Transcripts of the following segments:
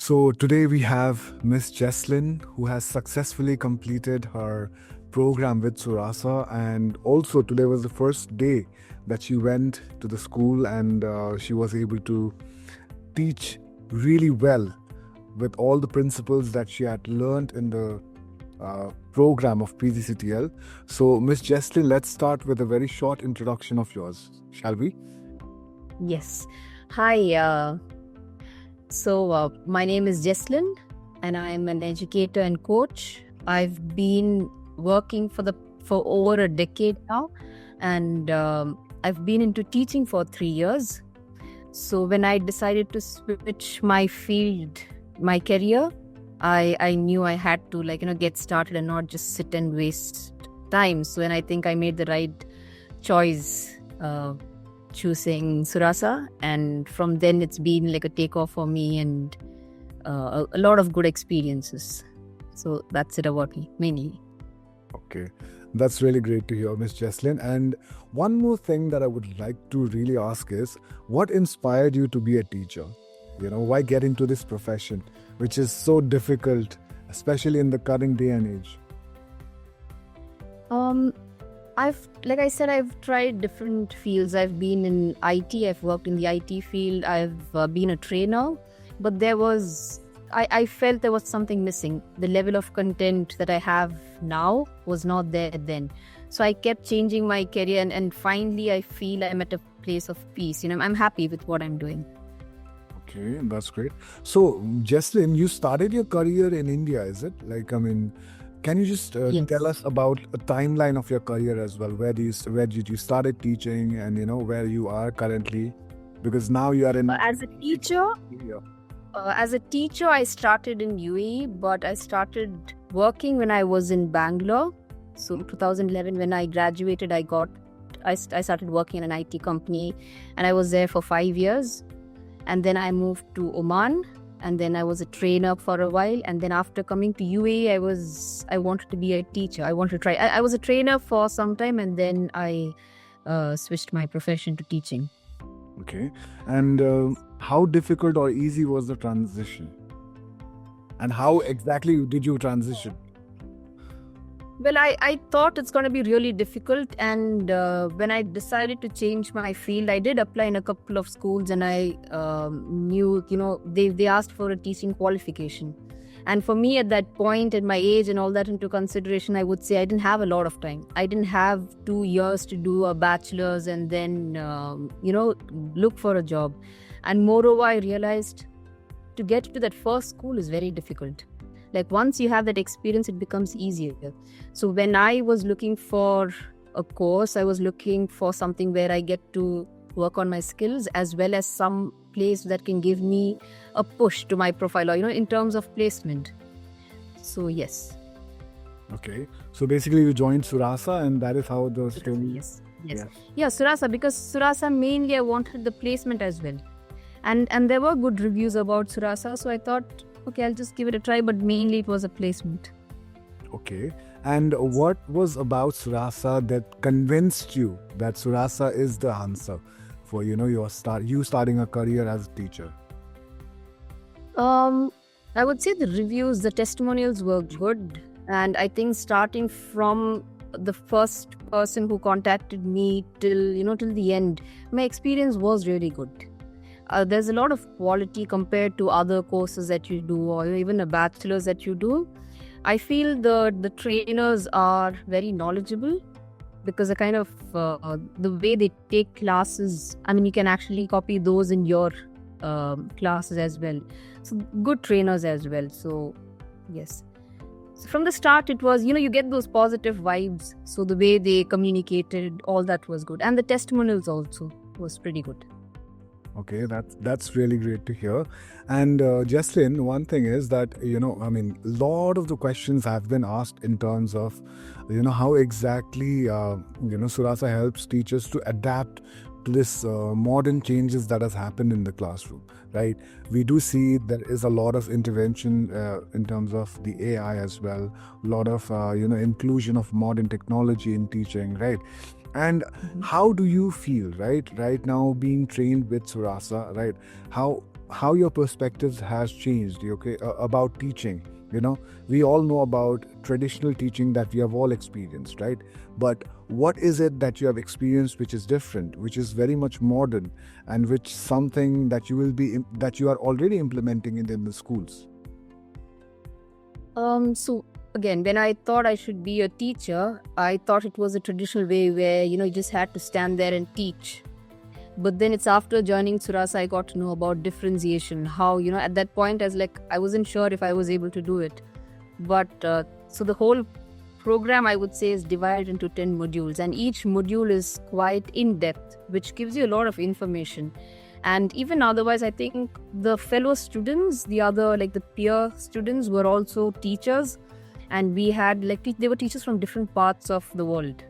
So today we have Miss Jeslin, who has successfully completed her program with Suraasa, and also today was the first day that she went to the school, and she was able to teach really well with all the principles that she had learned in the program of PgCTL. So, Miss Jeslin, let's start with a very short introduction of yours, shall we? Yes. Hi. My name is Jeslin, and I'm an educator and coach. I've been working for over a decade now, and I've been into teaching for 3 years. So when I decided to switch my field, my career, I knew I had to get started and not just sit and waste time. So, and I think I made the right choice. Choosing Suraasa, and from then it's been like a takeoff for me, and a lot of good experiences. So that's it about me mainly. Okay, that's really great to hear, Miss Jeslin. And one more thing that I would like to really ask is, what inspired you to be a teacher? Why get into this profession, which is so difficult, especially in the current day and age? Like I said, I've tried different fields. I've been in IT. I've worked in the IT field. I've been a trainer, but I felt there was something missing. The level of content that I have now was not there then. So I kept changing my career, and finally I feel I'm at a place of peace. I'm happy with what I'm doing. Okay, that's great. So, Jeslin, you started your career in India, is it? Can you just Yes. tell us about a timeline of your career as well? Where did you started teaching, and where you are currently? Because now you are in. As a teacher, I started in UAE, but I started working when I was in Bangalore. So 2011, when I graduated, I started working in an IT company, and I was there for 5 years. And then I moved to Oman, and then I was a trainer for a while. And then after coming to UAE, I wanted to be a teacher. I wanted to try. I was a trainer for some time, and then I switched my profession to teaching. Okay. And how difficult or easy was the transition? And how exactly did you transition? Well, I thought it's going to be really difficult, and when I decided to change my field, I did apply in a couple of schools, and I knew, they asked for a teaching qualification. And for me at that point, at my age and all that into consideration, I would say I didn't have a lot of time. I didn't have 2 years to do a bachelor's and then, look for a job. And moreover, I realized to get to that first school is very difficult. Like once you have that experience, it becomes easier. So when I was looking for a course, I was looking for something where I get to work on my skills, as well as some place that can give me a push to my profile, or, in terms of placement. So yes. Okay. So basically you joined Suraasa, and that is how the story... Yes. Yeah, Suraasa, because Suraasa mainly I wanted the placement as well. And there were good reviews about Suraasa, so I thought, okay, I'll just give it a try, but mainly it was a placement. Okay. And what was about Suraasa that convinced you that Suraasa is the answer for, you starting a career as a teacher? I would say the reviews, the testimonials were good. And I think starting from the first person who contacted me till the end, my experience was really good. There's a lot of quality compared to other courses that you do, or even a bachelor's that you do. I feel the trainers are very knowledgeable, because the kind of the way they take classes, you can actually copy those in your classes as well. So good trainers as well. So yes. So from the start, it was, you get those positive vibes. So the way they communicated, all that was good. And the testimonials also was pretty good. Okay, that's really great to hear. And Jeslin, one thing is that, a lot of the questions have been asked in terms of, how exactly, Suraasa helps teachers to adapt to this modern changes that has happened in the classroom, right? We do see there is a lot of intervention in terms of the AI as well, a lot of, inclusion of modern technology in teaching, right? And how do you feel right now being trained with Suraasa, right? How how your perspectives has changed, okay, about teaching. We all know about traditional teaching that we have all experienced, right? But what is it that you have experienced which is different, which is very much modern, and which something that that you are already implementing in the schools? So again, when I thought I should be a teacher, I thought it was a traditional way where, you just had to stand there and teach. But then it's after joining Suraasa, I got to know about differentiation. How, at that point, I wasn't sure if I was able to do it. But so the whole program, I would say, is divided into 10 modules. And each module is quite in-depth, which gives you a lot of information. And even otherwise, I think the fellow students, the peer students were also teachers. And we had, they were teachers from different parts of the world.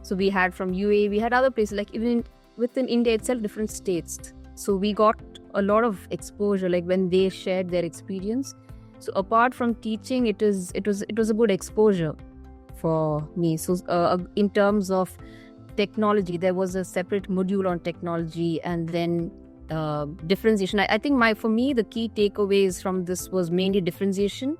So we had from UAE, we had other places, even within India itself, different states. So we got a lot of exposure, when they shared their experience. So apart from teaching, it was a good exposure for me. So in terms of technology, there was a separate module on technology, and then differentiation. I think for me, the key takeaways from this was mainly differentiation.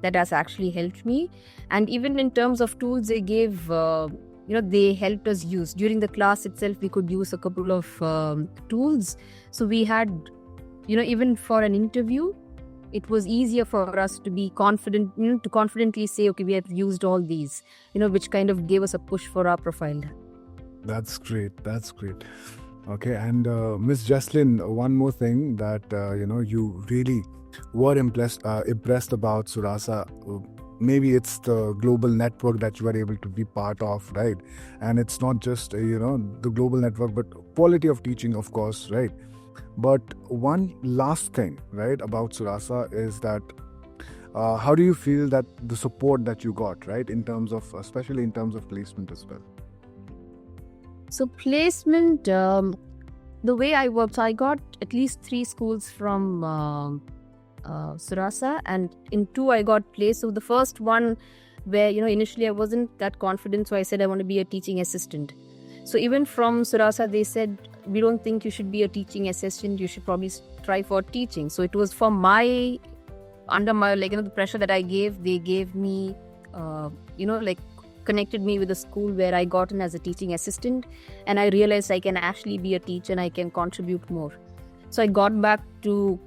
That has actually helped me. And even in terms of tools they gave, they helped us use. During the class itself, we could use a couple of tools. So we had, even for an interview, it was easier for us to be confident, to confidently say, okay, we have used all these, which kind of gave us a push for our profile. That's great. Okay, and Miss Jeslin, one more thing that, you really were impressed about Suraasa. Maybe it's the global network that you are able to be part of, right? And it's not just, the global network, but quality of teaching, of course, right? But one last thing, right, about Suraasa is that how do you feel that the support that you got, right, especially in terms of placement as well? So placement, the way I worked, I got at least 3 schools from Suraasa, and in 2 I got placed. So the first one, where initially I wasn't that confident, so I said I want to be a teaching assistant. So even from Suraasa, they said, we don't think you should be a teaching assistant, you should probably try for teaching. So it was for under my the pressure that I gave, they gave me connected me with a school where I got in as a teaching assistant, and I realized I can actually be a teacher and I can contribute more. So I got back to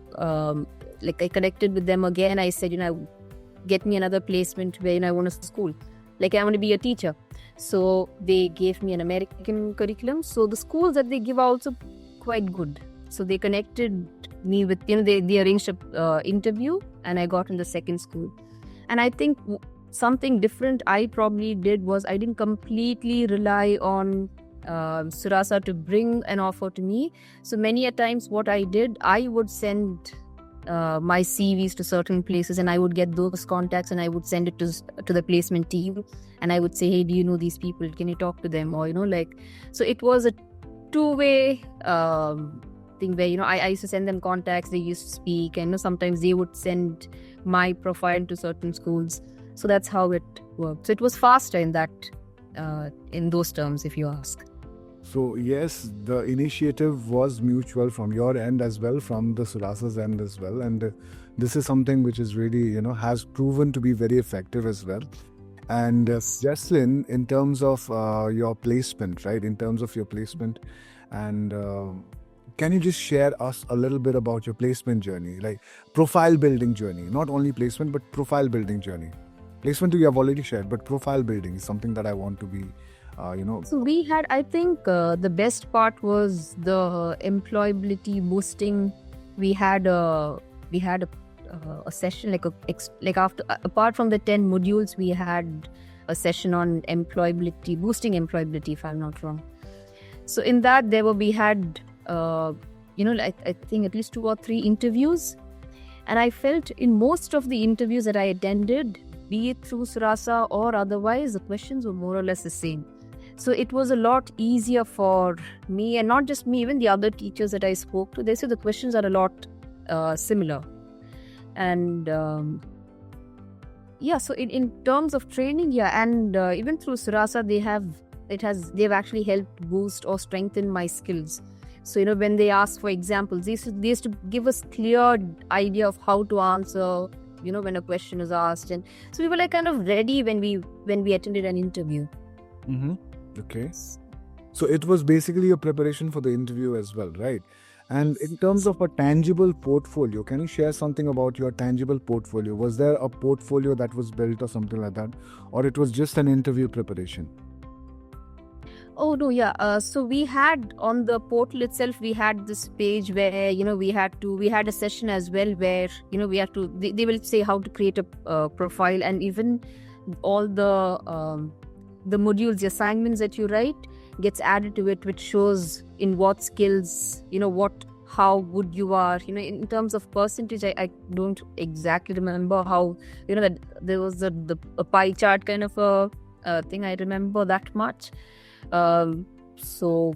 I connected with them again. I said, get me another placement where I want a school. I want to be a teacher. So they gave me an American curriculum. So the schools that they give are also quite good. So they connected me with, they arranged a interview, and I got in the second school. And I think something different I probably did was I didn't completely rely on Suraasa to bring an offer to me. So many a times what I did, I would send my CVs to certain places, and I would get those contacts, and I would send it to the placement team, and I would say, hey, do you know these people? Can you talk to them? Or so it was a two-way thing where I used to send them contacts, they used to speak, and sometimes they would send my profile to certain schools. So that's how it worked. So it was faster in those terms, if you ask. So yes, the initiative was mutual from your end as well, from the Suraasa's end as well, and this is something which is really, has proven to be very effective as well. And Jeslin, in terms of your placement, right? In terms of your placement, and can you just share us a little bit about your placement journey, like profile building journey, not only placement but profile building journey? Placement you have already shared, but profile building is something that I want to be. So we had, I think the best part was the employability boosting. We had a session after, apart from the 10 modules, we had a session on employability, boosting employability, if I'm not wrong. So in that we had I think at least 2 or 3 interviews, and I felt in most of the interviews that I attended, be it through Suraasa or otherwise, the questions were more or less the same. So it was a lot easier for me, and not just me, even the other teachers that I spoke to, they said the questions are a lot similar. And so in terms of training, and even through Suraasa, they've actually helped boost or strengthen my skills. So, when they ask for examples, they used to give us clear idea of how to answer, when a question is asked. And so we were like kind of ready when we attended an interview. Okay. So it was basically a preparation for the interview as well, right? And in terms of a tangible portfolio, can you share something about your tangible portfolio? Was there a portfolio that was built or something like that? Or it was just an interview preparation? Oh, no, yeah. So we had on the portal itself, we had this page where, we had a session as well where, we have to, they will say how to create a profile, and even all the modules, the assignments that you write gets added to it, which shows in what skills, how good you are, in terms of percentage. I don't exactly remember how, that there was a pie chart kind of a thing. I remember that much. So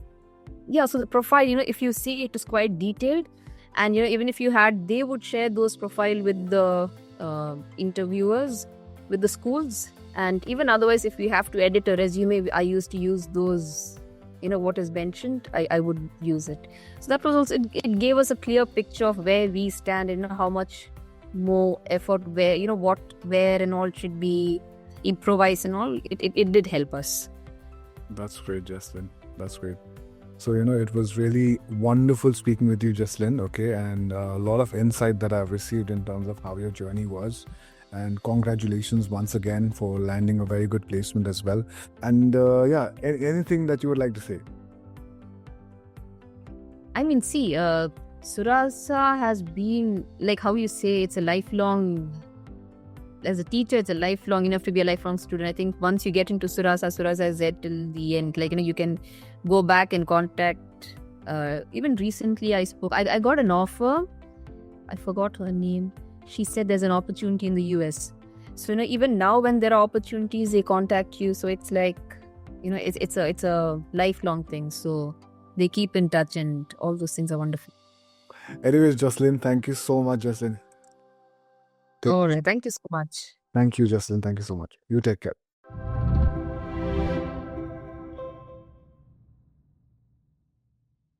the profile, if you see, it is quite detailed, and even if you had, they would share those profile with the interviewers, with the schools, and even otherwise, if you have to edit a resume, I used to use those, what is mentioned, I would use it. So that was also, it gave us a clear picture of where we stand and how much more effort, where, where and all should be improvised and all. It did help us. That's great, Jeslin. That's great. So, it was really wonderful speaking with you, Jeslin, okay? And a lot of insight that I've received in terms of how your journey was. And congratulations once again for landing a very good placement as well. And anything that you would like to say? I mean, see, Suraasa has been, like how you say, it's a lifelong, as a teacher, it's a lifelong, enough to be a lifelong student. I think once you get into Suraasa is there till the end. Like, you can go back and contact, even recently I got an offer. I forgot her name. She said there's an opportunity in the US. So, even now when there are opportunities, they contact you. So it's like, it's a lifelong thing. So they keep in touch, and all those things are wonderful. Anyways, Jeslin, thank you so much, Jeslin. All right. Thank you so much. Thank you, Jeslin. Thank you so much. You take care.